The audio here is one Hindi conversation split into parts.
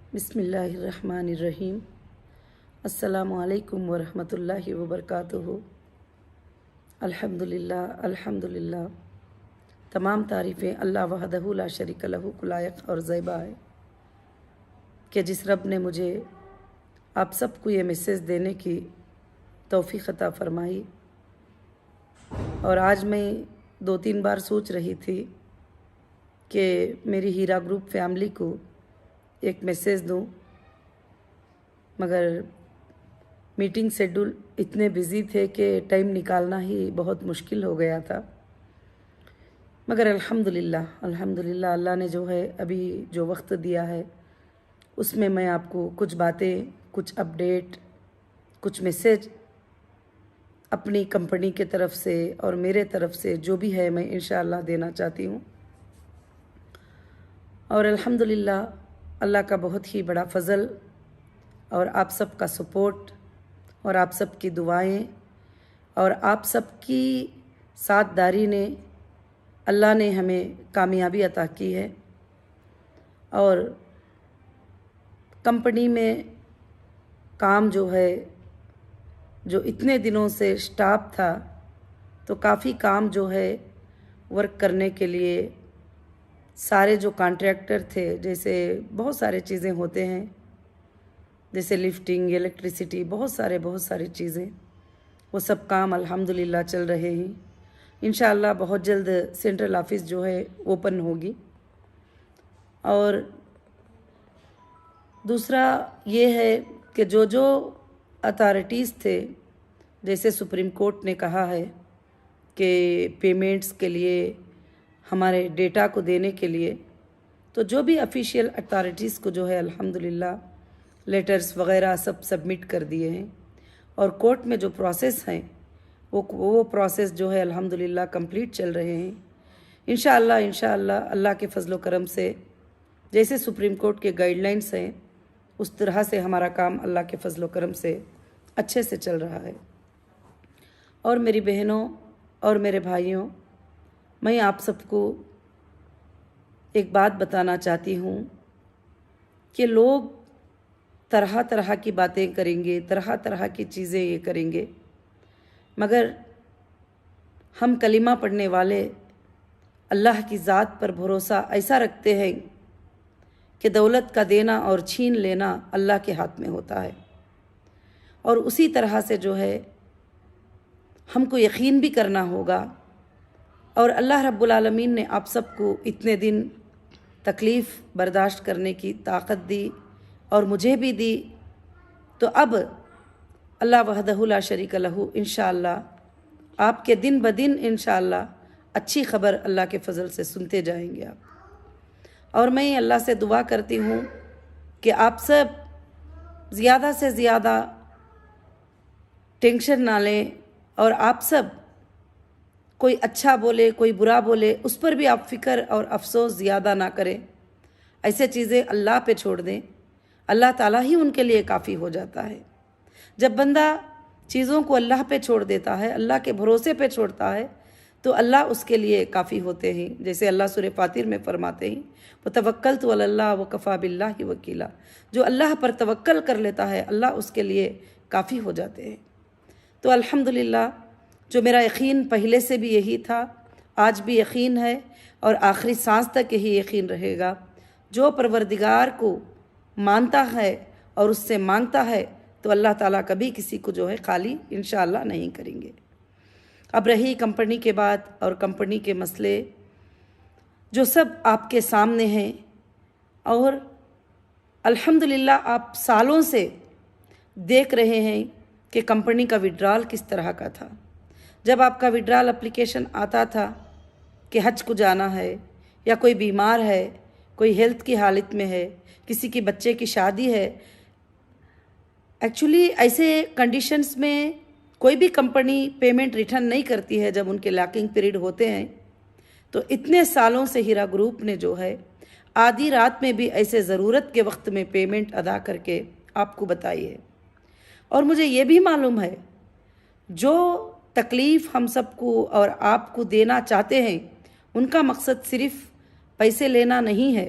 बिस्मिल्लाहिर्रहमानिर्रहीम। अस्सलामुअलैकुम वरहमतुल्लाहि वबरकातुहू। अल्हम्दुलिल्लाह अल्हम्दुलिल्लाह। तमाम तारीफ़ें अल्लाह वहदहू ला शरीक लहू को लायक और ज़ैबा है कि जिस रब ने मुझे आप सबको ये मैसेज देने की तौफ़ीक़ अता फ़रमाई। और आज मैं 2-3 बार सोच रही थी कि मेरी हीरा ग्रुप फैमिली को एक मैसेज दूं, मगर मीटिंग शेड्यूल इतने बिज़ी थे कि टाइम निकालना ही बहुत मुश्किल हो गया था। मगर अल्हम्दुलिल्लाह अल्हम्दुलिल्लाह अल्लाह ने जो है अभी जो वक्त दिया है उसमें मैं आपको कुछ बातें, कुछ अपडेट, कुछ मैसेज अपनी कंपनी के तरफ से और मेरे तरफ से जो भी है मैं इंशाअल्लाह देना चाहती हूँ। और अल्हम्दुलिल्लाह अल्लाह का बहुत ही बड़ा फ़ज़ल और आप सब का सपोर्ट और आप सब की दुआएं और आप सब की साथदारी ने अल्लाह ने हमें कामयाबी अता की है। और कंपनी में काम जो है, जो इतने दिनों से स्टाफ था, तो काफ़ी काम जो है वर्क करने के लिए सारे जो कॉन्ट्रैक्टर थे, जैसे बहुत सारे चीज़ें होते हैं, जैसे लिफ्टिंग, इलेक्ट्रिसिटी, बहुत सारी चीज़ें, वो सब काम अल्हम्दुलिल्लाह चल रहे हैं। इंशाअल्लाह बहुत जल्द सेंट्रल ऑफिस जो है ओपन होगी। और दूसरा ये है कि जो जो अथॉरिटीज़ थे, जैसे सुप्रीम कोर्ट ने कहा है कि पेमेंट्स के लिए, हमारे डेटा को देने के लिए, तो जो भी ऑफिशियल अथॉरिटीज़ को जो है अल्हम्दुलिल्लाह लेटर्स वगैरह सब सबमिट कर दिए हैं। और कोर्ट में जो प्रोसेस हैं वो प्रोसेस जो है अल्हम्दुलिल्लाह कंप्लीट चल रहे हैं। इंशाअल्लाह अल्लाह के फजल व करम से जैसे सुप्रीम कोर्ट के गाइडलाइंस हैं उस तरह से हमारा काम अल्लाह के फजल व करम से अच्छे से चल रहा है। और मेरी बहनों और मेरे भाइयों, मैं आप सबको एक बात बताना चाहती हूँ कि लोग तरह तरह की बातें करेंगे, तरह तरह की चीज़ें ये करेंगे, मगर हम कलिमा पढ़ने वाले अल्लाह की ज़ात पर भरोसा ऐसा रखते हैं कि दौलत का देना और छीन लेना अल्लाह के हाथ में होता है। और उसी तरह से जो है हमको यकीन भी करना होगा। और अल्लाह रब्बुल आलमीन ने आप सबको इतने दिन तकलीफ़ बर्दाश्त करने की ताकत दी और मुझे भी दी, तो अब अल्लाह वहदहू ला शरीक लहू इंशाअल्लाह आपके दिन ब दिन इंशाअल्लाह अच्छी खबर अल्लाह के फ़ज़ल से सुनते जाएंगे आप। और मैं अल्लाह से दुआ करती हूँ कि आप सब ज़्यादा से ज़्यादा टेंशन ना लें और आप सब कोई अच्छा बोले, कोई बुरा बोले, उस पर भी आप फ़िक्र और अफसोस ज़्यादा ना करें। ऐसे चीज़ें अल्लाह पे छोड़ दें, अल्लाह ताला ही उनके लिए काफ़ी हो जाता है। जब बंदा चीज़ों को अल्लाह पे छोड़ देता है, अल्लाह के भरोसे पे छोड़ता है, तो अल्लाह उसके लिए काफ़ी होते हैं। जैसे अल्लाह सूरह फातिर में फरमाते हैं, वो तवक्कलतु अलल्लाह व कफ़ा बिल्लाहि वकीला। जो अल्लाह पर तवक्कल कर लेता है, अल्लाह उसके लिए काफ़ी हो जाते हैं। तो अल्हम्दुलिल्लाह, जो मेरा यकीन पहले से भी यही था, आज भी यकीन है और आखिरी सांस तक यही यकीन रहेगा। जो परवरदिगार को मानता है और उससे मांगता है तो अल्लाह ताला कभी किसी को जो है खाली इंशाअल्लाह नहीं करेंगे। अब रही कंपनी के बात और कंपनी के मसले, जो सब आपके सामने हैं। और अल्हम्दुलिल्लाह आप सालों से देख रहे हैं कि कंपनी का विड्रॉल किस तरह का था। जब आपका विड्रॉल एप्लीकेशन आता था कि हज को जाना है या कोई बीमार है, कोई हेल्थ की हालत में है, किसी की बच्चे की शादी है, एक्चुअली ऐसे कंडीशंस में कोई भी कंपनी पेमेंट रिटर्न नहीं करती है जब उनके लॉकिंग पीरियड होते हैं। तो इतने सालों से हीरा ग्रुप ने जो है आधी रात में भी ऐसे ज़रूरत के वक्त में पेमेंट अदा करके आपको बताई है। और मुझे ये भी मालूम है, जो तकलीफ़ हम सबको और आपको देना चाहते हैं, उनका मकसद सिर्फ़ पैसे लेना नहीं है,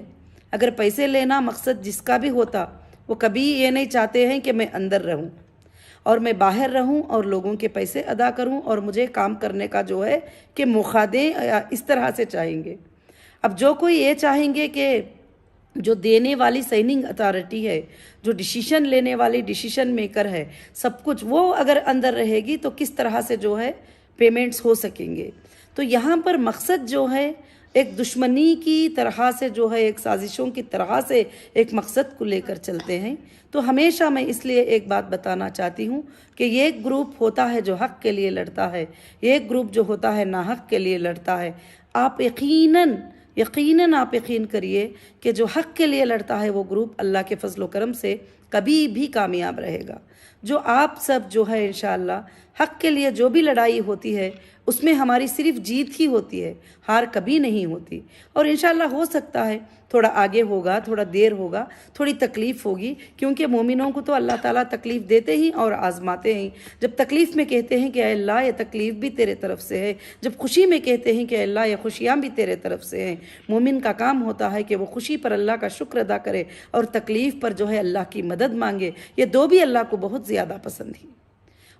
अगर पैसे लेना मकसद जिसका भी होता, वो कभी ये नहीं चाहते हैं कि मैं अंदर रहूं और मैं बाहर रहूं और लोगों के पैसे अदा करूं और मुझे काम करने का जो है कि मौका दें, इस तरह से चाहेंगे। अब जो कोई ये चाहेंगे कि जो देने वाली साइनिंग अथॉरिटी है, जो डिसीजन लेने वाली डिसीजन मेकर है, सब कुछ वो अगर अंदर रहेगी तो किस तरह से जो है पेमेंट्स हो सकेंगे। तो यहाँ पर मकसद जो है एक दुश्मनी की तरह से जो है, एक साजिशों की तरह से एक मकसद को लेकर चलते हैं। तो हमेशा मैं इसलिए एक बात बताना चाहती हूँ कि ये ग्रुप होता है जो हक़ के लिए लड़ता है, ये ग्रुप जो होता है नाहक के लिए लड़ता है। आप यकीनन आप यकीन करिए कि जो हक़ के लिए लड़ता है वो ग्रुप अल्लाह के फजल करम से कभी भी कामयाब रहेगा। जो आप सब जो है इंशाअल्लाह हक़ के लिए जो भी लड़ाई होती है उसमें हमारी सिर्फ जीत ही होती है, हार कभी नहीं होती। और इंशाअल्लाह हो सकता है थोड़ा आगे होगा, थोड़ा देर होगा, थोड़ी तकलीफ़ होगी, क्योंकि मोमिनों को तो अल्लाह ताला तकलीफ़ देते ही और आज़माते हैं। जब तकलीफ़ में कहते हैं कि अल्लाह ये तकलीफ़ भी तेरे तरफ से है, जब खुशी में कहते हैं कि अल्लाह ये खुशियाँ भी तेरे तरफ से हैं। मोमिन का काम होता है कि वो खुशी पर अल्लाह का शुक्र अदा करे और तकलीफ़ पर जो है अल्लाह की मदद मांगे। ये दो भी अल्लाह को बहुत ज़्यादा पसंद है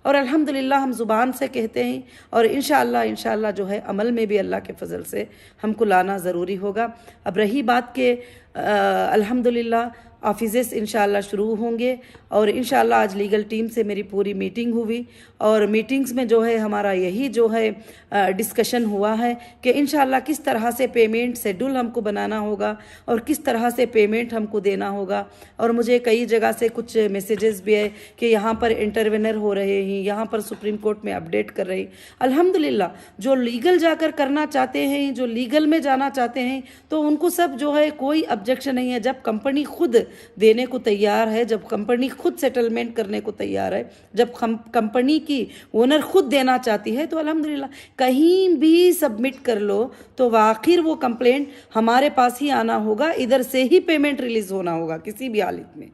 और अल्हम्दुलिल्लाह हम ज़ुबान से कहते हैं और इंशाअल्लाह जो है अमल में भी अल्लाह के फ़ज़ल से हमको लाना ज़रूरी होगा। अब रही बात के अल्हम्दुलिल्लाह ऑफिसेस इंशाअल्लाह शुरू होंगे और इंशाअल्लाह आज लीगल टीम से मेरी पूरी मीटिंग हुई और मीटिंग्स में जो है हमारा यही जो है डिस्कशन हुआ है कि इंशाअल्लाह किस तरह से पेमेंट शेड्यूल हमको बनाना होगा और किस तरह से पेमेंट हमको देना होगा। और मुझे कई जगह से कुछ मैसेजेस भी है कि यहाँ पर इंटरवेनर हो रहे हैं, यहाँ पर सुप्रीम कोर्ट में अपडेट कर रहे हैं। अल्हम्दुलिल्लाह जो लीगल जाकर करना चाहते हैं, जो लीगल में जाना चाहते हैं, तो उनको सब जो है कोई ऑब्जेक्शन नहीं है। जब कंपनी खुद देने को तैयार है, जब कंपनी खुद सेटलमेंट करने को तैयार है, जब कंपनी की ओनर खुद देना चाहती है, तो अल्हम्दुलिल्लाह कहीं भी सबमिट कर लो तो आखिर वो कंप्लेंट हमारे पास ही आना होगा, इधर से ही पेमेंट रिलीज होना होगा किसी भी हालत में।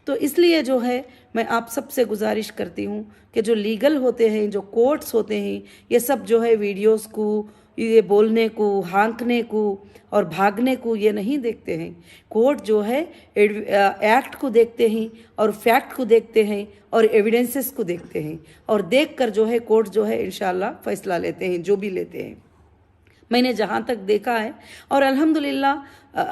तो इसलिए जो है मैं आप सबसे गुजारिश करती हूँ कि जो लीगल होते हैं, जो कोर्ट्स होते हैं, ये सब जो है वीडियोस को, ये बोलने को, हाँकने को और भागने को ये नहीं देखते हैं। कोर्ट जो है एक्ट को देखते हैं और फैक्ट को देखते हैं और एविडेंसेस को देखते हैं और देखकर जो है कोर्ट जो है इंशाअल्लाह फैसला लेते हैं, जो भी लेते हैं। मैंने जहाँ तक देखा है और अल्हम्दुलिल्लाह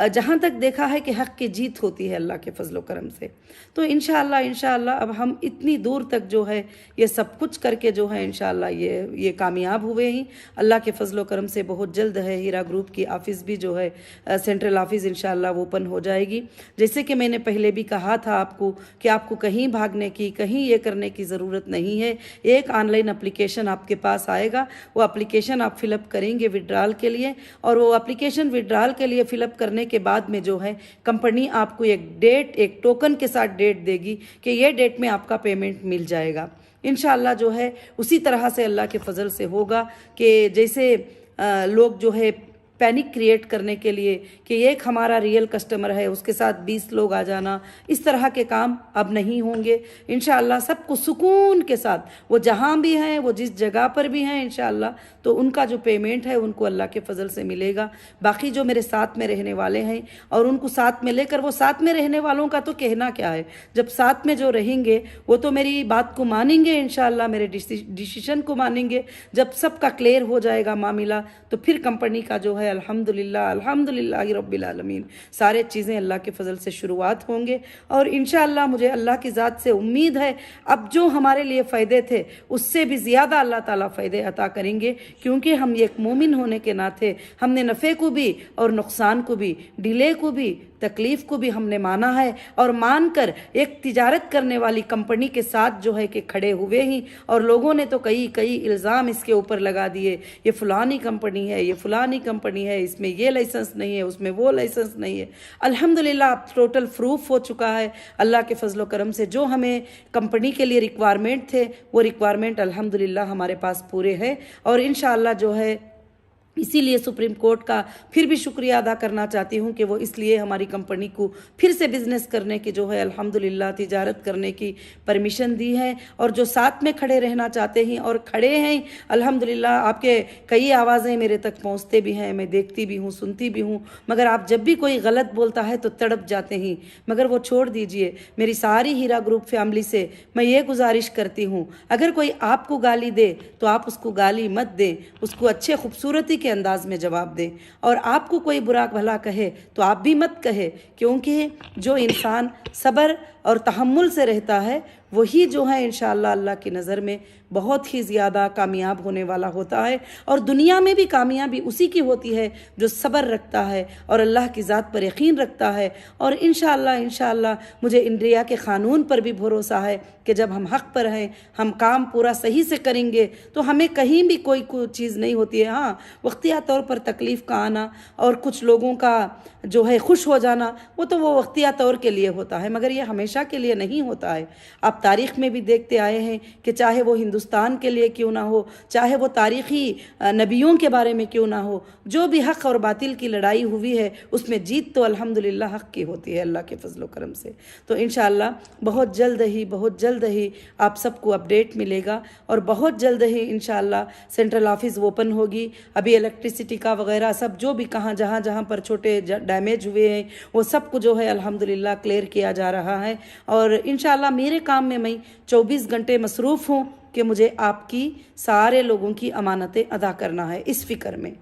जहाँ तक देखा है कि हक़ की जीत होती है अल्लाह के फजलो करम से। तो इंशाअल्लाह अब हम इतनी दूर तक जो है ये सब कुछ करके जो है इंशाअल्लाह ये कामयाब हुए हैं अल्लाह के फजलो करम से। बहुत जल्द है हीरा ग्रुप की ऑफ़िस भी जो है सेंट्रल ऑफ़िस इंशाअल्लाह ओपन हो जाएगी। जैसे कि मैंने पहले भी कहा था आपको कि आपको कहीं भागने की, कहीं ये करने की ज़रूरत नहीं है। एक ऑनलाइन एप्लीकेशन आपके पास आएगा, वो एप्लीकेशन आप फिलअप करेंगे विड्रॉल के लिए और वो एप्लीकेशन विड्रॉल के लिए फिलअप करने के बाद में जो है कंपनी आपको एक डेट, एक टोकन के साथ डेट देगी कि ये डेट में आपका पेमेंट मिल जाएगा। इंशाअल्लाह जो है उसी तरह से अल्लाह के फजल से होगा कि जैसे लोग जो है पैनिक क्रिएट करने के लिए कि एक हमारा रियल कस्टमर है उसके साथ 20 लोग आ जाना, इस तरह के काम अब नहीं होंगे। इंशाअल्लाह सबको सुकून के साथ, वो जहाँ भी हैं, वो जिस जगह पर भी हैं, इंशाअल्लाह तो उनका जो पेमेंट है उनको अल्लाह के फजल से मिलेगा। बाकी जो मेरे साथ में रहने वाले हैं और उनको साथ में लेकर, वो साथ में रहने वालों का तो कहना क्या है, जब साथ में जो रहेंगे वो तो मेरी बात को मानेंगे इंशाअल्लाह, मेरे डिसीजन को मानेंगे। जब सबका क्लियर हो जाएगा मामला तो फिर कंपनी का जो है अल्हम्दुलिल्लाह रब्बिल आलमीन सारे चीज़ें अल्लाह के फजल से शुरुआत होंगे। और इंशाअल्लाह मुझे अल्लाह की ज़ात से उम्मीद है अब जो हमारे लिए फ़ायदे थे उससे भी ज़्यादा अल्लाह ताला फ़ायदे अता करेंगे, क्योंकि हम एक मोमिन होने के नाते हमने नफ़े को भी और नुकसान को भी, डिले को भी, तकलीफ़ को भी हमने माना है और मानकर एक तिजारत करने वाली कंपनी के साथ जो है कि खड़े हुए ही। और लोगों ने तो कई इल्ज़ाम इसके ऊपर लगा दिए, ये फ़लानी कंपनी है, ये फ़लानी कंपनी है, इसमें ये लाइसेंस नहीं है, उसमें वो लाइसेंस नहीं है। अल्हम्दुलिल्लाह अब टोटल प्रूफ हो चुका है अल्लाह के फजलो करम से। जो हमें कंपनी के लिए रिक्वायरमेंट थे वो रिक्वायरमेंट अल्हम्दुलिल्लाह हमारे पास पूरे हैं और इंशाअल्लाह जो है इसीलिए सुप्रीम कोर्ट का फिर भी शुक्रिया अदा करना चाहती हूँ कि वो इसलिए हमारी कंपनी को फिर से बिज़नेस करने की जो है अल्हम्दुलिल्लाह तिजारत करने की परमिशन दी है। और जो साथ में खड़े रहना चाहते हैं और खड़े हैं, अल्हम्दुलिल्लाह आपके कई आवाज़ें मेरे तक पहुँचते भी हैं, मैं देखती भी हूँ, सुनती भी हूँ, मगर आप जब भी कोई गलत बोलता है तो तड़प जाते हैं। मगर वो छोड़ दीजिए। मेरी सारी हीरा ग्रुप फैमिली से मैं ये गुजारिश करती हूँ, अगर कोई आपको गाली दे तो आप उसको गाली मत दें, उसको अच्छे खूबसूरती के अंदाज में जवाब दें। और आपको कोई बुरा भला कहे तो आप भी मत कहे, क्योंकि जो इंसान सब्र और तहम्मुल से रहता है वही जो है इंशाअल्लाह अल्लाह की नज़र में बहुत ही ज़्यादा कामयाब होने वाला होता है। और दुनिया में भी कामयाबी उसी की होती है जो सब्र रखता है और अल्लाह की ज़ात पर यकीन रखता है। और इंशाअल्लाह मुझे इंडिया के क़ानून पर भी भरोसा है कि जब हम हक़ पर हैं, हम काम पूरा सही से करेंगे तो हमें कहीं भी कोई चीज़ नहीं होती है। हाँ, वक्तिया तौर पर तकलीफ़ का आना और कुछ लोगों का जो है खुश हो जाना, वो वक्तिया तौर के लिए होता है, मगर ये हमेशा के लिए नहीं होता है। आप तारीख़ में भी देखते आए हैं कि चाहे वो हिंदुस्तान के लिए क्यों ना हो, चाहे वो तारीख़ी नबियों के बारे में क्यों ना हो, जो भी हक़ और बातिल की लड़ाई हुई है उसमें जीत तो अल्हम्दुलिल्लाह हक़ की होती है अल्लाह के फजल व करम से। तो इंशाअल्लाह बहुत जल्द ही आप सबको अपडेट मिलेगा और बहुत जल्द ही इंशाअल्लाह सेंट्रल ऑफिस ओपन होगी। अभी इलेक्ट्रिसिटी का वगैरह सब जो भी कहाँ जहाँ पर छोटे डैमेज हुए हैं वो सब को जो है अल्हम्दुलिल्लाह क्लियर किया जा रहा है। और इंशाअल्लाह मेरे काम में मैं 24 घंटे मसरूफ़ हूँ कि मुझे आपकी सारे लोगों की अमानतें अदा करना है इस फ़िक्र में।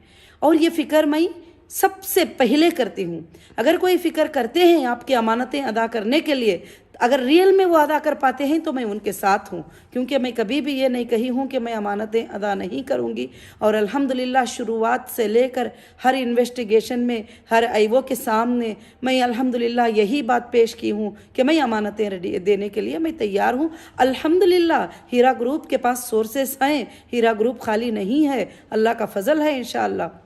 और ये फ़िक्र मैं सबसे पहले करती हूँ। अगर कोई फ़िक्र करते हैं आपकी अमानतें अदा करने के लिए, अगर रियल में वो अदा कर पाते हैं तो मैं उनके साथ हूँ, क्योंकि मैं कभी भी ये नहीं कही हूँ कि मैं अमानतें अदा नहीं करूँगी। और अल्हम्दुलिल्लाह शुरुआत से लेकर हर इन्वेस्टिगेशन में, हर आईओ के सामने मैं अल्हम्दुलिल्लाह यही बात पेश की हूँ कि मैं अमानतें देने के लिए मैं तैयार हूँ। अल्हम्दुलिल्लाह हीरा ग्रुप के पास सोर्सेस हैं, हीरा ग्रुप खाली नहीं है, अल्लाह का फजल है। इंशाअल्लाह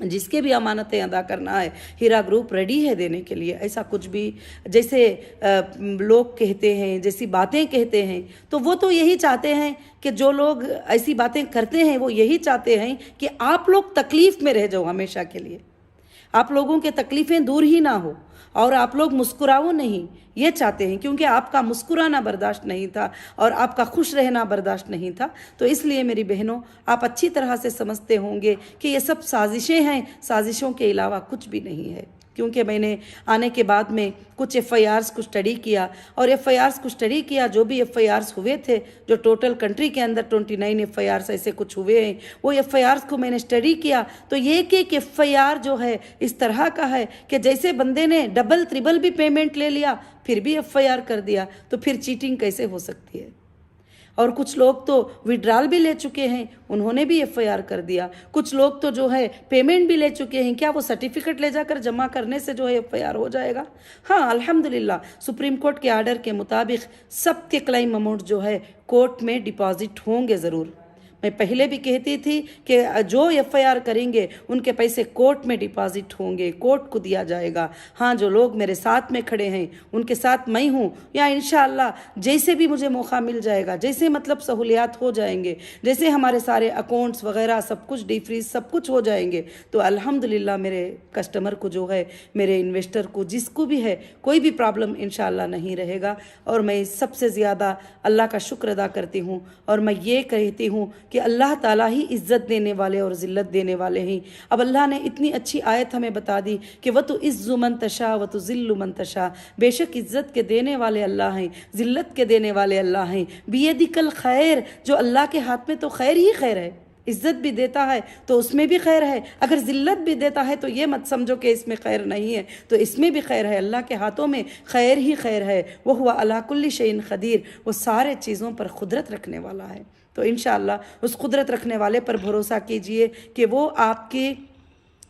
जिसके भी अमानतें अदा करना है हीरा ग्रुप रेडी है देने के लिए। ऐसा कुछ भी जैसे लोग कहते हैं, जैसी बातें कहते हैं, तो वो तो यही चाहते हैं कि जो लोग ऐसी बातें करते हैं वो यही चाहते हैं कि आप लोग तकलीफ़ में रह जाओ हमेशा के लिए, आप लोगों के तकलीफ़ें दूर ही ना हो और आप लोग मुस्कुराओ नहीं, ये चाहते हैं, क्योंकि आपका मुस्कुराना बर्दाश्त नहीं था और आपका खुश रहना बर्दाश्त नहीं था। तो इसलिए मेरी बहनों, आप अच्छी तरह से समझते होंगे कि ये सब साजिशें हैं, साजिशों के अलावा कुछ भी नहीं है। क्योंकि मैंने आने के बाद में कुछ FIRs को स्टडी किया और FIRs को स्टडी किया, जो भी FIRs हुए थे, जो टोटल कंट्री के अंदर 29 FIRs ऐसे कुछ हुए हैं, वो FIRs को मैंने स्टडी किया तो ये एक FIR जो है इस तरह का है कि जैसे बंदे ने डबल ट्रिबल भी पेमेंट ले लिया फिर भी FIR कर दिया, तो फिर चीटिंग कैसे हो सकती है। और कुछ लोग तो विड्रॉल भी ले चुके हैं, उन्होंने भी FIR कर दिया। कुछ लोग तो जो है पेमेंट भी ले चुके हैं, क्या वो सर्टिफिकेट ले जाकर जमा करने से जो है FIR हो जाएगा? हाँ, अल्हम्दुलिल्लाह सुप्रीम कोर्ट के आर्डर के मुताबिक सबके क्लेम अमाउंट जो है कोर्ट में डिपॉजिट होंगे ज़रूर। मैं पहले भी कहती थी कि जो FIR करेंगे उनके पैसे कोर्ट में डिपॉजिट होंगे, कोर्ट को दिया जाएगा। हाँ, जो लोग मेरे साथ में खड़े हैं उनके साथ मैं हूँ, या इंशाअल्लाह जैसे भी मुझे मौका मिल जाएगा, जैसे मतलब सहूलियात हो जाएंगे, जैसे हमारे सारे अकाउंट्स वगैरह सब कुछ डीफ्रीज सब कुछ हो जाएंगे, तो अल्हम्दुलिल्लाह मेरे कस्टमर को जो है, मेरे इन्वेस्टर को, जिसको भी है, कोई भी प्रॉब्लम इंशाअल्लाह नहीं रहेगा। और मैं सबसे ज़्यादा अल्लाह का शुक्र अदा करती हूँ और मैं ये कहती हूँ कि अल्लाह ताला ही इज़्ज़त देने वाले और ज़िल्लत देने वाले हैं। अब अल्लाह ने इतनी अच्छी आयत हमें बता दी कि वह तो इज़्ज़ु मन तशा व तो ज़िल्लु मन तशा, बेशक इज़्ज़त के देने वाले अल्लाह हैं, ज़िल्लत के देने वाले अल्लाह हैं। बियदिकल खैर, जो अल्लाह के हाथ में तो खैर ही खैर है। इज़्ज़त भी देता है तो उसमें भी खैर है, अगर ज़िल्लत भी देता है तो ये मत समझो कि इसमें खैर नहीं है, तो इसमें भी खैर है। अल्लाह के हाथों में खैर ही खैर है। वह हुआ अला कुल्ली शैइन क़दीर, वो सारे चीज़ों पर क़ुदरत रखने वाला है। तो इंशाअल्लाह उस कुदरत रखने वाले पर भरोसा कीजिए कि वो आपकी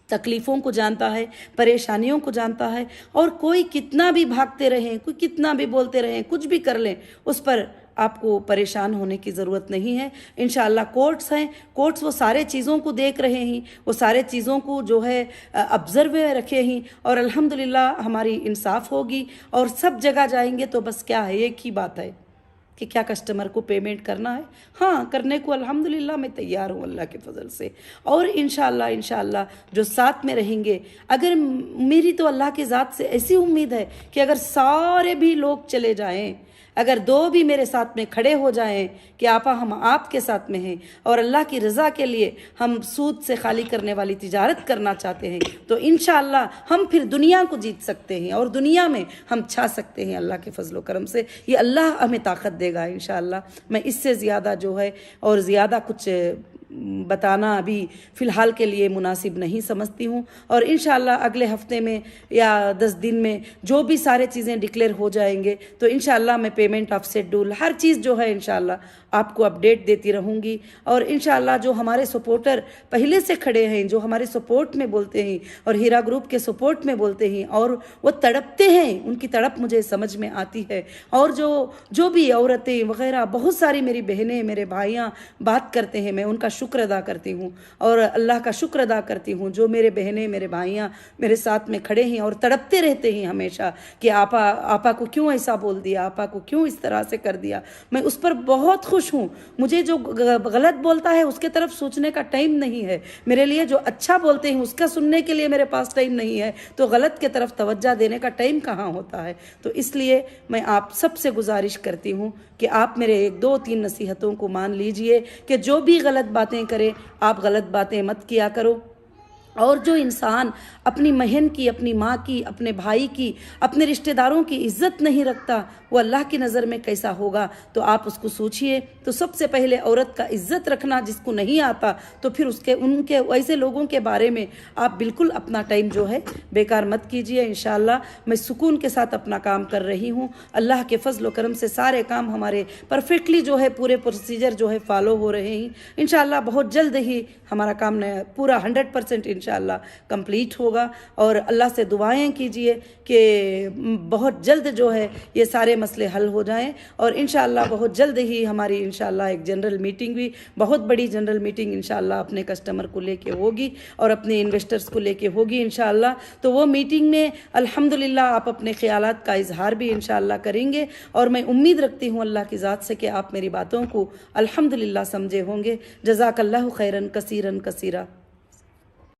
तकलीफ़ों को जानता है, परेशानियों को जानता है। और कोई कितना भी भागते रहें, कोई कितना भी बोलते रहें, कुछ भी कर लें, उस पर आपको परेशान होने की ज़रूरत नहीं है। इंशाअल्लाह कोर्ट्स हैं, कोर्ट्स वो सारे चीज़ों को देख रहे हैं, वो सारे चीज़ों को जो है ऑब्ज़र्व रखे हैं और अल्हम्दुलिल्लाह हमारी इंसाफ होगी और सब जगह जाएंगे तो बस क्या है, एक ही बात है, कि क्या कस्टमर को पेमेंट करना है। हाँ, करने को अल्हम्दुलिल्लाह मैं तैयार हूँ अल्लाह के फजल से। और इंशाअल्लाह जो साथ में रहेंगे, अगर मेरी तो अल्लाह की ज़ात से ऐसी उम्मीद है कि अगर सारे भी लोग चले जाएं, अगर 2 भी मेरे साथ में खड़े हो जाएं कि आपा हम आपके साथ में हैं और अल्लाह की रज़ा के लिए हम सूद से खाली करने वाली तिजारत करना चाहते हैं, तो इंशाअल्लाह हम फिर दुनिया को जीत सकते हैं और दुनिया में हम छा सकते हैं अल्लाह के फजलो करम से। ये अल्लाह हमें ताकत देगा इंशाअल्लाह। मैं इससे ज़्यादा जो है और ज़्यादा कुछ बताना अभी फ़िलहाल के लिए मुनासिब नहीं समझती हूँ। और इंशाअल्लाह अगले हफ्ते में या 10 दिन में जो भी सारे चीज़ें डिक्लेयर हो जाएंगे तो इंशाअल्लाह मैं पेमेंट ऑफ शेड्यूल हर चीज़ जो है इंशाअल्लाह आपको अपडेट देती रहूँगी। और इंशाअल्लाह जो हमारे सपोर्टर पहले से खड़े हैं, जो हमारे सपोर्ट में बोलते हैं और हीरा ग्रुप के सपोर्ट में बोलते हैं और वो तड़पते हैं, उनकी तड़प मुझे समझ में आती है। और जो भी औरतें वगैरह बहुत सारी मेरी बहनें मेरे भाइयाँ बात करते हैं, मैं उनका शुक्र अदा करती हूँ और अल्लाह का शुक्र अदा करती हूँ जो मेरे बहनें मेरे भाइयाँ मेरे साथ में खड़े हैं और तड़पते रहते हैं हमेशा कि आपा को क्यों ऐसा बोल दिया, आपा को क्यों इस तरह से कर दिया। मैं उस पर बहुत खुश हूँ। मुझे जो गलत बोलता है उसके तरफ सोचने का टाइम नहीं है मेरे लिए, जो अच्छा बोलते हैं उसका सुनने के लिए मेरे पास टाइम नहीं है, तो गलत के तरफ तवज्जो देने का टाइम कहाँ होता है। तो इसलिए मैं आप सबसे गुजारिश करती हूँ कि आप मेरे 1-2-3 नसीहतों को मान लीजिए कि जो भी गलत बातें करे आप गलत बातें मत किया करो। और जो इंसान अपनी बहन की, अपनी माँ की, अपने भाई की, अपने रिश्तेदारों की इज्जत नहीं रखता वो अल्लाह की नज़र में कैसा होगा, तो आप उसको सोचिए। तो सबसे पहले औरत का इज्जत रखना जिसको नहीं आता, तो फिर उनके वैसे लोगों के बारे में आप बिल्कुल अपना टाइम जो है बेकार मत कीजिए। इंशाअल्लाह मैं सुकून के साथ अपना काम कर रही हूँ। अल्लाह के फजल करम से सारे काम हमारे परफेक्टली जो है पूरे प्रोसीजर जो है फॉलो हो रहे हैं। इंशाअल्लाह बहुत जल्द ही हमारा काम पूरा 100% इंशाअल्लाह कंप्लीट होगा। और अल्लाह से दुआएं कीजिए कि बहुत जल्द जो है ये सारे मसले हल हो जाएं और इंशाअल्लाह बहुत जल्द ही हमारी इंशाअल्लाह एक जनरल मीटिंग भी, बहुत बड़ी जनरल मीटिंग इंशाअल्लाह अपने कस्टमर को लेके होगी और अपने इन्वेस्टर्स को लेके होगी इंशाअल्लाह। तो वो मीटिंग में अल्हम्दुलिल्लाह आप अपने ख्यालात का इजहार भी इंशाअल्लाह करेंगे और मैं उम्मीद रखती हूँ अल्लाह की ज़ात से कि आप मेरी बातों को अल्हम्दुलिल्लाह समझे होंगे। जज़ाकल्लाहु खैरन कसीरन कसीरा।